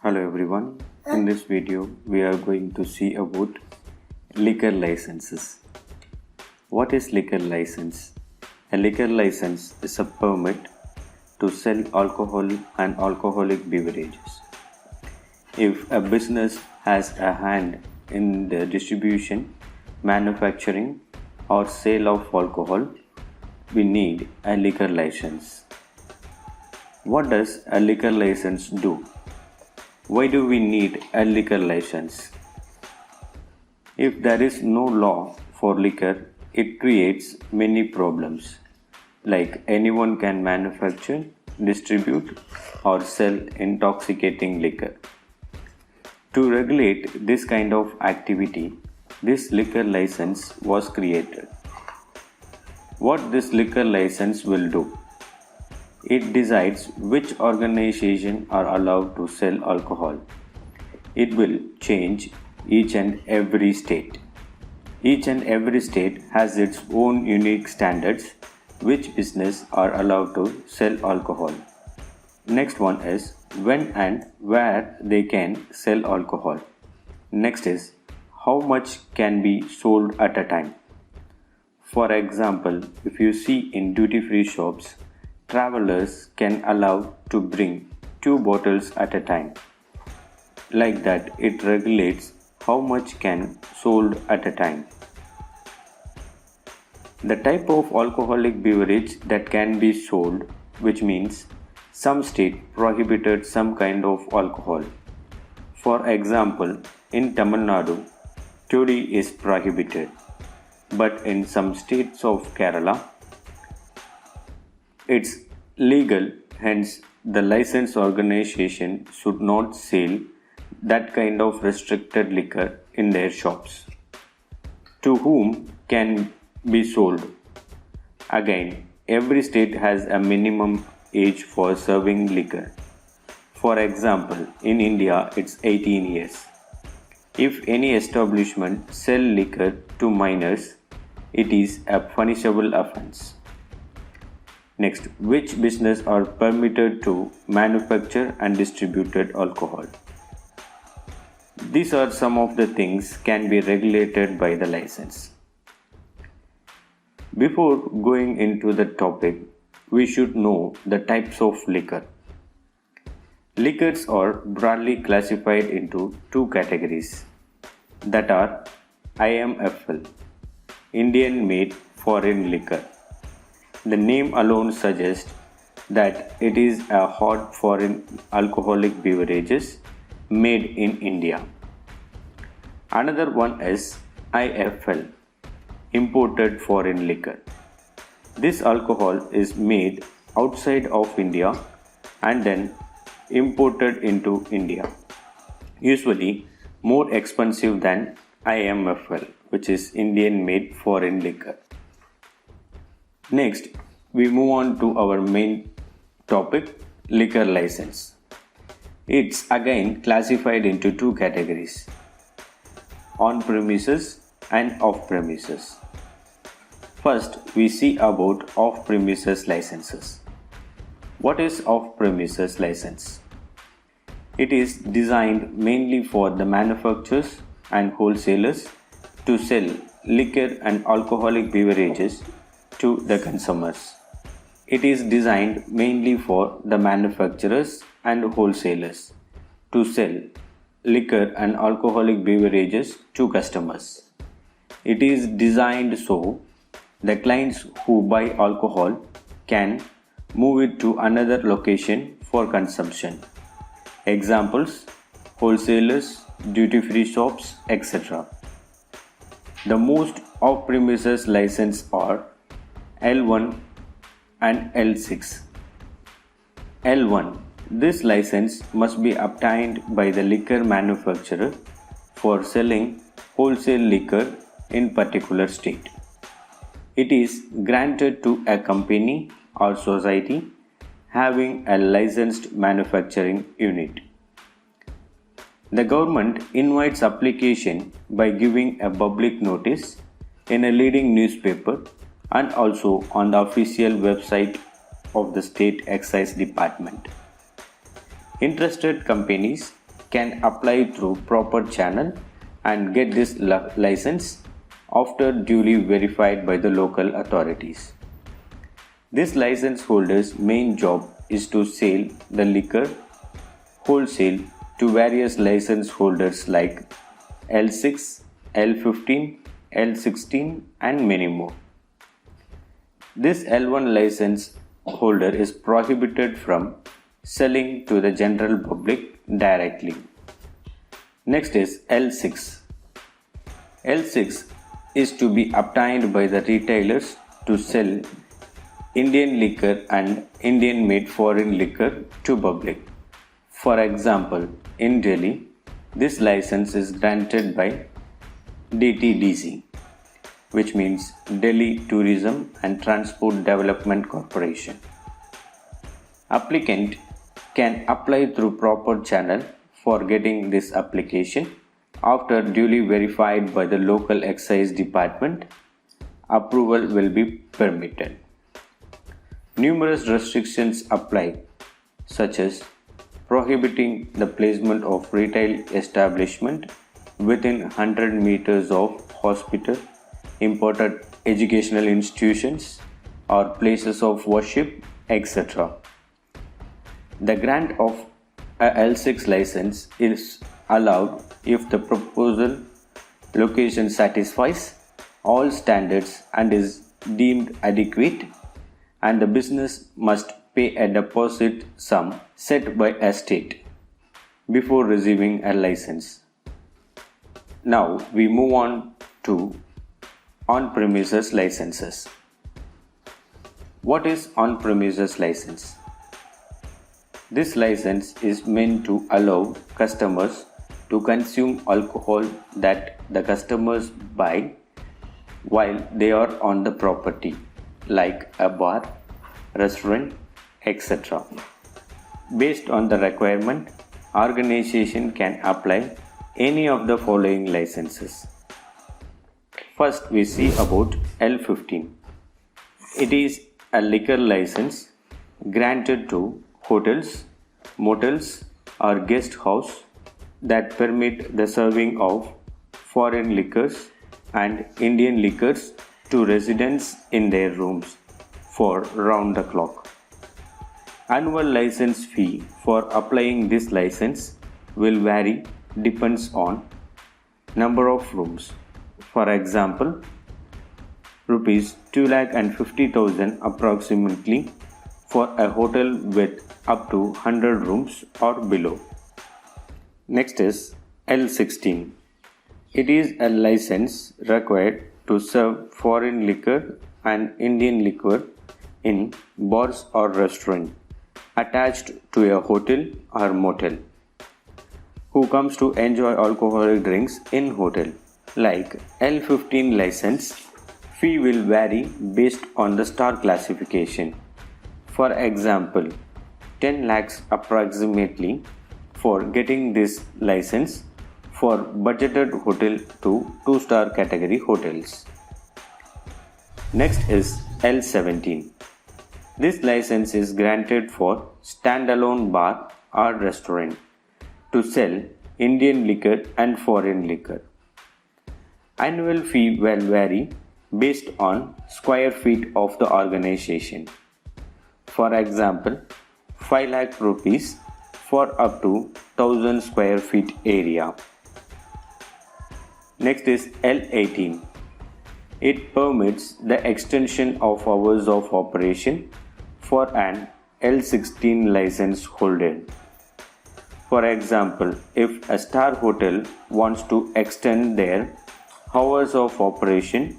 Hello everyone, in this video we are going to see about liquor licenses. What is liquor license? A liquor license is a permit to sell alcohol and alcoholic beverages. If a business has a hand in the distribution, manufacturing or sale of alcohol, we need a liquor license. What does a liquor license do? Why do we need a liquor license? If there is no law for liquor, it creates many problems, like anyone can manufacture, distribute, or sell intoxicating liquor. To regulate this kind of activity, this liquor license was created. What this liquor license will do? It decides which organizations are allowed to sell alcohol. It will change each and every state. Each and every state has its own unique standards which business are allowed to sell alcohol. Next one is when and where they can sell alcohol. Next is how much can be sold at a time. For example, if you see in duty-free shops, travelers can allow to bring 2 bottles at a time. Like that, it regulates how much can sold at a time. The type of alcoholic beverage that can be sold, which means some state prohibited some kind of alcohol. For example, in Tamil Nadu, toddy is prohibited, but in some states of Kerala, it's legal, hence the licensed organization should not sell that kind of restricted liquor in their shops. To whom can be sold? Again, every state has a minimum age for serving liquor. For example, in India it's 18 years. If any establishment sell liquor to minors, it is a punishable offense. Next, which business are permitted to manufacture and distribute alcohol? These are some of the things can be regulated by the license. Before going into the topic, we should know the types of liquor. Liquors are broadly classified into 2 categories that are IMFL, Indian Made Foreign Liquor. The name alone suggests that it is a hot foreign alcoholic beverages made in India. Another one is IFL, Imported Foreign Liquor. This alcohol is made outside of India and then imported into India, usually more expensive than IMFL, which is Indian Made Foreign Liquor. Next, we move on to our main topic, liquor license. It's again classified into 2 categories, on premises and off premises. First, we see about off premises licenses. What is off premises license? It is designed mainly for the manufacturers and wholesalers to sell liquor and alcoholic beverages to the consumers. It is designed mainly for the manufacturers and wholesalers to sell liquor and alcoholic beverages to customers. It is designed so the clients who buy alcohol can move it to another location for consumption. Examples: wholesalers, duty-free shops, etc. The most off-premises license are L1 and L6. L1. This license must be obtained by the liquor manufacturer for selling wholesale liquor in particular state. It is granted to a company or society having a licensed manufacturing unit. The government invites application by giving a public notice in a leading newspaper and also on the official website of the State Excise Department. Interested companies can apply through proper channel and get this license after duly verified by the local authorities. This license holder's main job is to sell the liquor wholesale to various license holders like L6, L15, L16 and many more. This L1 license holder is prohibited from selling to the general public directly. Next is L6. L6 is to be obtained by the retailers to sell Indian liquor and Indian made foreign liquor to public. For example, in Delhi, this license is granted by DTDC, which means Delhi Tourism and Transport Development Corporation. Applicant can apply through proper channel for getting this application after duly verified by the local excise department. Approval will be permitted. Numerous restrictions apply, such as prohibiting the placement of retail establishment within 100 meters of hospital, important educational institutions or places of worship, etc. The grant of a L6 license is allowed if the proposal location satisfies all standards and is deemed adequate, and the business must pay a deposit sum set by a state before receiving a license. Now we move on to on-premises licenses. What is on-premises license? This license is meant to allow customers to consume alcohol that the customers buy while they are on the property, like a bar, restaurant, etc. Based on the requirement, organization can apply any of the following licenses. First, we see about L15. It is a liquor license granted to hotels, motels or guest house that permit the serving of foreign liquors and Indian liquors to residents in their rooms for round the clock. Annual license fee for applying this license will vary, depends on number of rooms. For example, rupees 2,50,000 approximately for a hotel with up to 100 rooms or below. Next is L16. It is a license required to serve foreign liquor and Indian liquor in bars or restaurants attached to a hotel or motel. Who comes to enjoy alcoholic drinks in hotel. Like L15 license, fee will vary based on the star classification. For example, 10 lakhs approximately for getting this license for budgeted hotel to 2-star category hotels. Next is L17. This license is granted for standalone bar or restaurant to sell Indian liquor and foreign liquor. Annual fee will vary based on square feet of the organization. For example, 5 lakh rupees for up to 1000 square feet area. Next is L18. It permits the extension of hours of operation for an L16 license holder. For example, if a star hotel wants to extend their hours of operation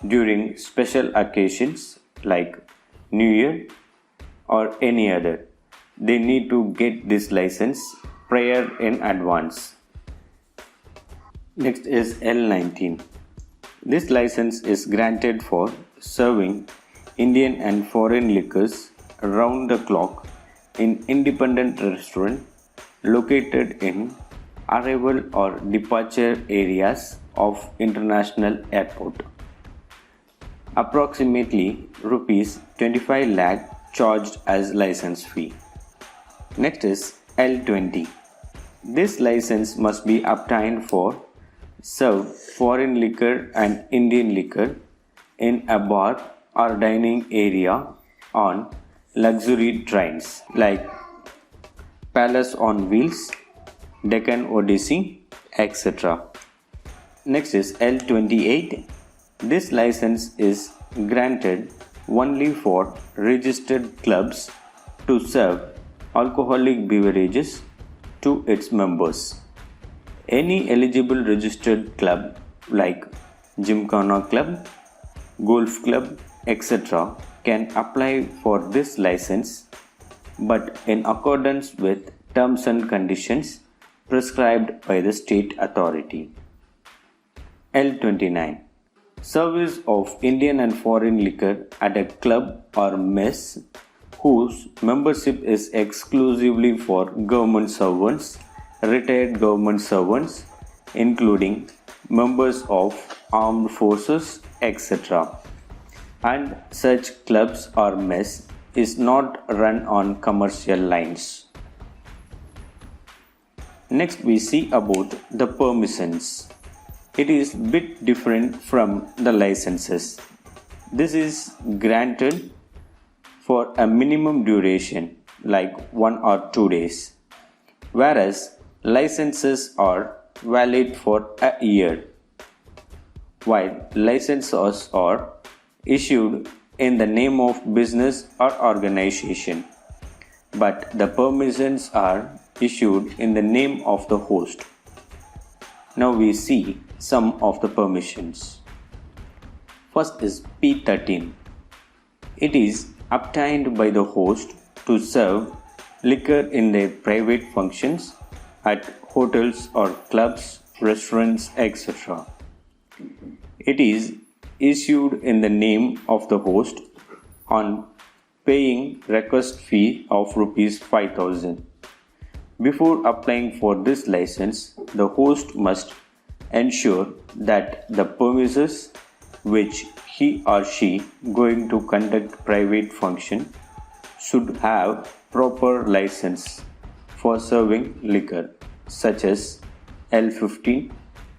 during special occasions like New Year or any other, they need to get this license prior in advance. Next is L19. This license is granted for serving Indian and foreign liquors around the clock in independent restaurant located in arrival or departure areas of international airport. Approximately rupees 25 lakh charged as license fee. Next is L20. This license must be obtained for serve foreign liquor and Indian liquor in a bar or dining area on luxury trains like Palace on Wheels, Deccan Odyssey, etc. Next is L28. This license is granted only for registered clubs to serve alcoholic beverages to its members. Any eligible registered club like Gymkhana Club, Golf Club, etc. can apply for this license, but in accordance with terms and conditions prescribed by the state authority. L29. Service of Indian and foreign liquor at a club or mess whose membership is exclusively for government servants, retired government servants, including members of armed forces, etc. And such clubs or mess is not run on commercial lines. Next we see about the permissions. It is bit different from the licenses. This is granted for a minimum duration like 1 or 2 days, whereas licenses are valid for a year, while licenses are issued in the name of business or organization, but the permissions are issued in the name of the host. Now we see some of the permissions. First is P13. It is obtained by the host to serve liquor in their private functions at hotels or clubs, restaurants, etc. It is issued in the name of the host on paying request fee of rupees 5,000. Before applying for this license, the host must ensure that the premises which he or she going to conduct private function should have proper license for serving liquor such as L15,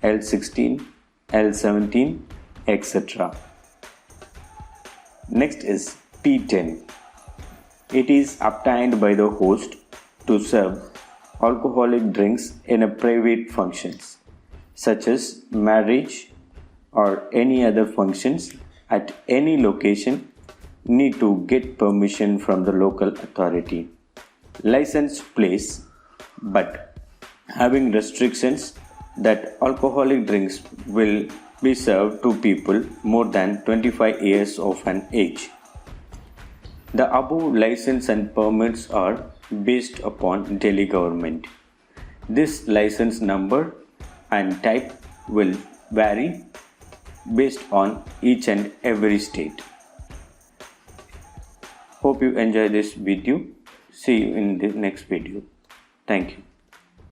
L16, L17, etc. Next is P10. It is obtained by the host to serve alcoholic drinks in a private functions such as marriage or any other functions at any location need to get permission from the local authority. Licensed place but having restrictions that alcoholic drinks will be served to people more than 25 years of an age. The above license and permits are based upon Delhi government. This license number and type will vary based on each and every state. Hope you enjoy this video. See you in the next video. Thank you.